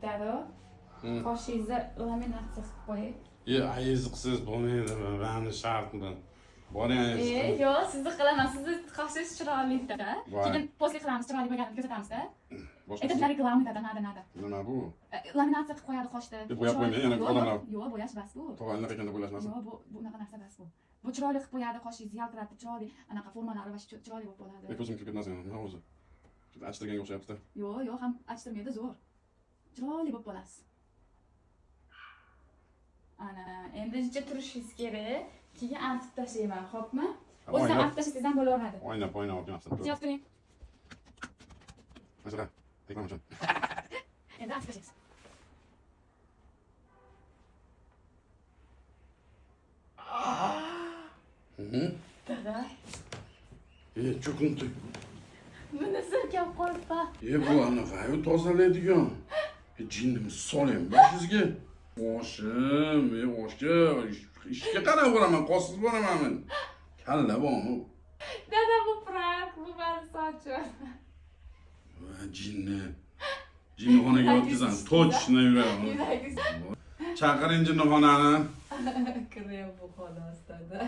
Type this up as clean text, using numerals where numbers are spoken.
Dado, qoshingizni laminatsiya qilib qo'ying. Ayiziqsiz bo'lmaydi, mani shartman. Boring. Yo'q, sizni qilaman. Sizni qoshingiz chiroyli-da. Keyin posli qilamiz, chiroyli bo'lganini ko'rsatamiz-da. Это reklama nada. Nima bu? Laminatsiya qilib qo'yadi qoshda. Bo'yab qo'ymaydi, yana odamlar. Yo'q, bo'yash bas bu. To'g'ri ekanda bo'lash narsa. Yo'q, bu unaqa narsa bas bu. Bu chiroyli qilib qo'yadi, qoshingizni yaltiratib, chiroyli anaqa formalari va chiroyli bo'lib qoladi. Ko'zim kirib ketmasin, nima o'zi? Achtirganga o'xshayapti. Yo'q, ham achtirmaydi, zo'r. Chiroyli bo'lib qolasiz. Ana, endi jicha turishingiz kerak. Keyin artib tashlayman, xo'pmi? O'zdan artib tashlasangiz ham bo'laveradi. O'ynab o'tyapsiz. Yozib turing. Masala, tekrar uchun. Endi artib tashlaysiz. Dada. Cho'kinti. Buni sirkab qo'yibpa. Bu anaqa tozalaydigan. Jinnimi solayim boshingizga. Boshim, boshga ishga qarab boraman, qossiz boraman men. Kalla bormi? Dada, bu prank, bu meni sochim. Jinnixonaga o'tkazam, tochishni yuraman. Yuragingiz. Chaqiring jinnixonani. Kirib bu xolos, dada.